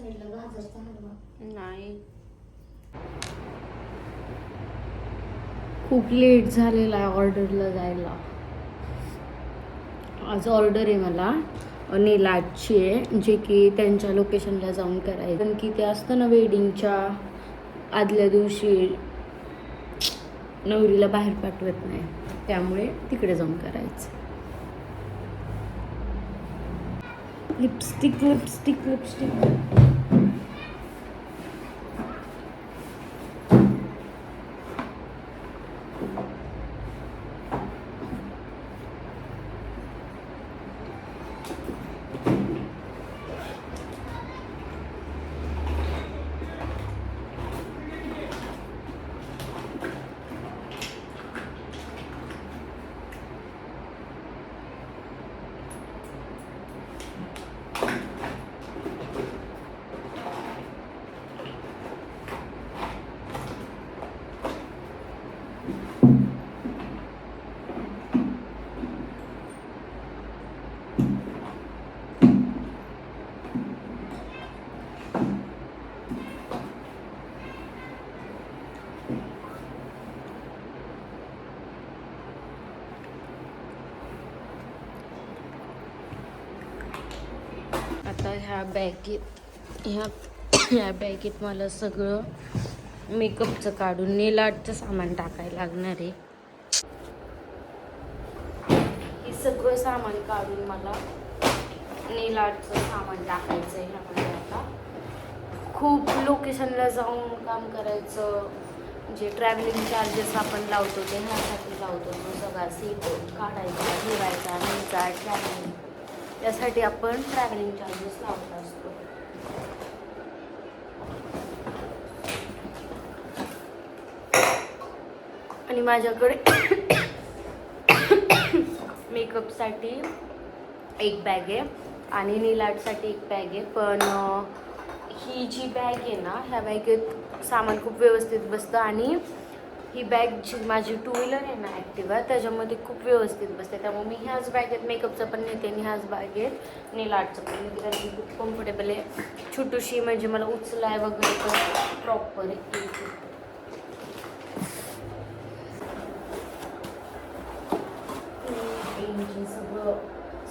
साईडला गाजरचा हलवा नाही. खूप लेट झालेला आहे ऑर्डरला जायला. आज ऑर्डर आहे मला नेल आर्टची आहे, जे की त्यांच्या लोकेशनला जाऊन करायचं. कारण की ते असतं ना वेडिंगच्या आदल्या दिवशी नवरीला बाहेर पाठवत नाही, त्यामुळे तिकडे जाऊन करायचं. लिपस्टिक लिपस्टिक लिपस्टिक आता ह्या बॅगेत मला सगळं मेकअपचं काढून नेल आर्टचं सामान टाकायला लागणार आहे. हे सगळं सामान काढून मला नेल आर्टचं सामान टाकायचं आहे ह्यामध्ये. आता खूप लोकेशनला जाऊन काम करायचं, जे ट्रॅव्हलिंग चार्जेस आपण लावतो ते ह्यासाठी लावतो. तो सगळा सीट काढायचा, ठेवायचा, न्यायचा, ट्रॅव्हलिंग, त्यासाठी आपण ट्रॅव्हलिंग चार्जेस लावत असतो. आणि माझ्याकडे मेकअपसाठी एक बॅग आहे आणि नेल आर्टसाठी एक बॅग आहे. पण ही जी बॅग आहे ना, ह्या बॅगेत सामान खूप व्यवस्थित बसतं. आणि ही बॅग जी माझी टू व्हीलर आहे ना ॲक्टिवा, त्याच्यामध्ये खूप व्यवस्थित बसते. त्यामुळे मी ह्याच बॅगेत मेकअपचं पण नेते आणि ह्याच बॅगेत नेल आर्टचं पण नेते, कारण की खूप कम्फर्टेबल आहे. छोटूशी, म्हणजे मला उचलाय वगैरे तर प्रॉपर आहे.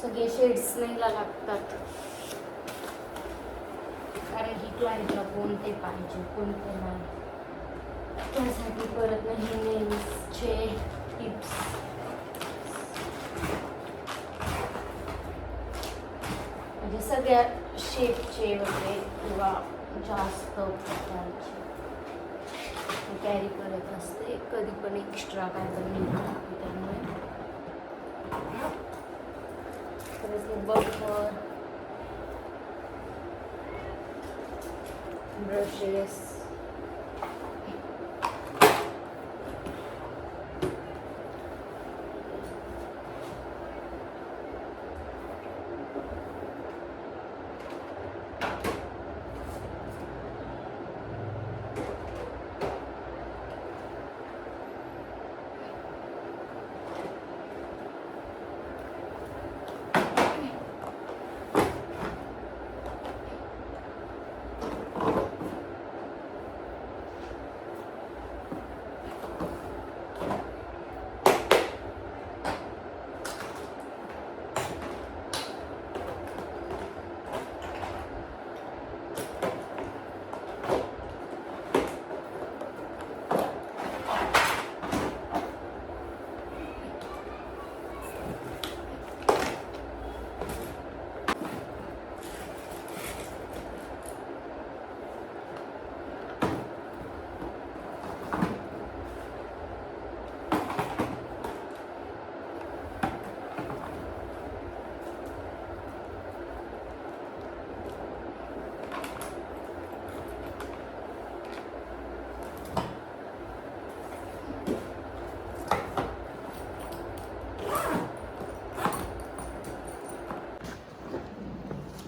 सगळे शेड्स नाहीला लागतात, कारण की क्लायंटला कोणते पाहिजे कोणते नाही, त्यासाठी परत नाही नेल्सचे टिप्स. म्हणजे सगळ्या शेपचे वगैरे किंवा जास्त प्रकारचे कॅरी करत असते. कधी पण एक्स्ट्रा काय तर निघतो, त्यामुळे बफर, ब्रशेस,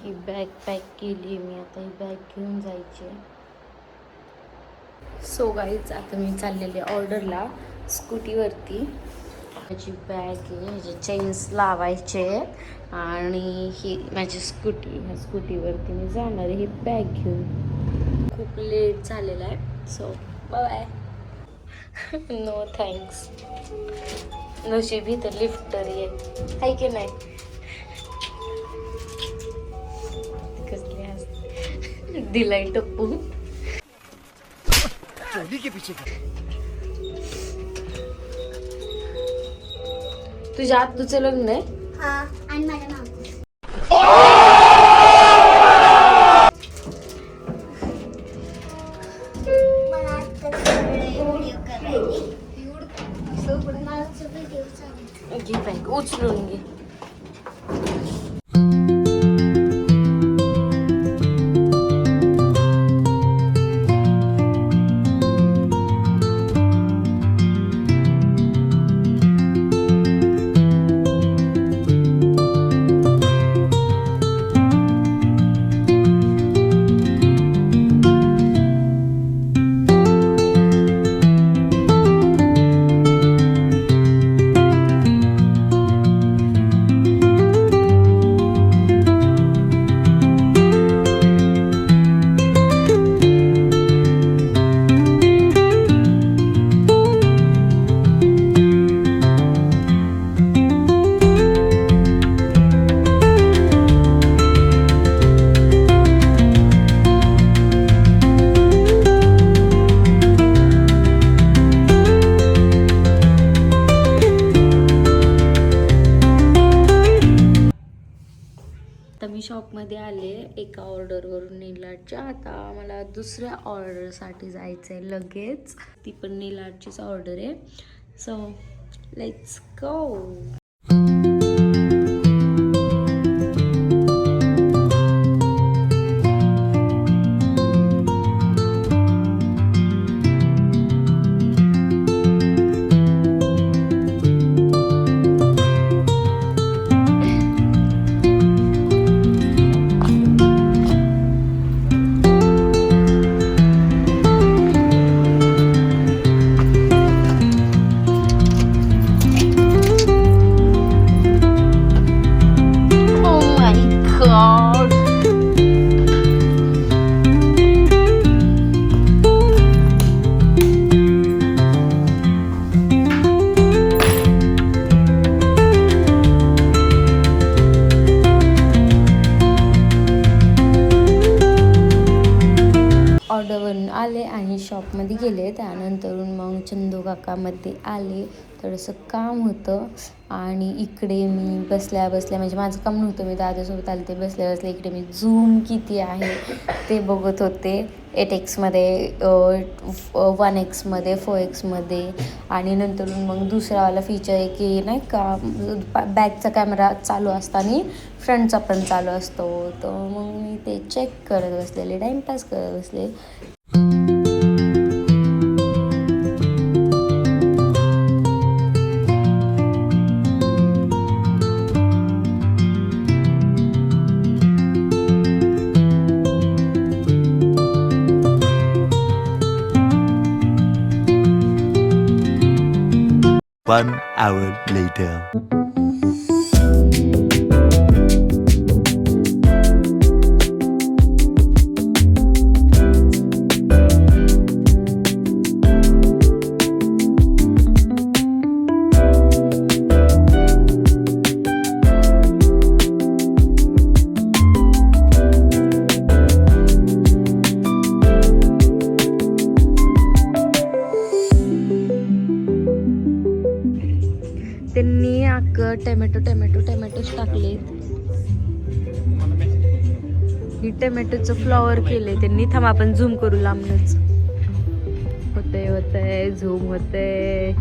ही बॅग पॅक केली मी. आता ही बॅग घेऊन जायची. सो गाईज, आता मी चाललेले ऑर्डरला स्कूटीवरती. माझी बॅग आहे, ह्याचे चेन्स लावायचे आणि ही माझी स्कूटी, ह्या स्कूटीवरती मी जाणार आहे ही बॅग घेऊन. खूप लेट झालेला आहे, सो बाय. No thanks. नशीब इथं लिफ्ट तरी आहे की नाही. कसली हसते, दिलाय टप्पू. तुझ्या आत्तूचं लग्न आहे? आणि माझ्या मामा. मला आता व्हिडिओ करायची. घे बॅग उचलून घे. आता मी शॉपमध्ये आले एका ऑर्डरवरून नेल आर्टच्या. आता मला दुसऱ्या ऑर्डरसाठी जायचं आहे लगेच. ती पण नेल आर्टचीच ऑर्डर आहे. So let's go. ऑर्डरवरून आले आणि शॉपमध्ये गेले. त्यानंतरून मग चंदू काकामध्ये आले. थोडंसं काम होतं आणि इकडे मी बसल्या म्हणजे माझं काम नव्हतं, मी दादासोबत आले. ते बसल्या इकडे मी झूम किती आहे ते बघत होते. 8x मध्ये 1x मध्ये 4x मध्ये. आणि नंतरून मग दुसरावाला फीचर आहे की नाही का, बॅकचा कॅमेरा चालू असताना फ्रंटचा पण चालू असतो. तर मग मी ते चेक करत बसलेले, टाईमपास करत बसले. One hour later. त्यांनी टॅमॅटोच टाकलेत. ही टॅमॅटोचं फ्लॉवर केले त्यांनी. थांब आपण झूम करू लांबनच. होतंय झूम होतंय.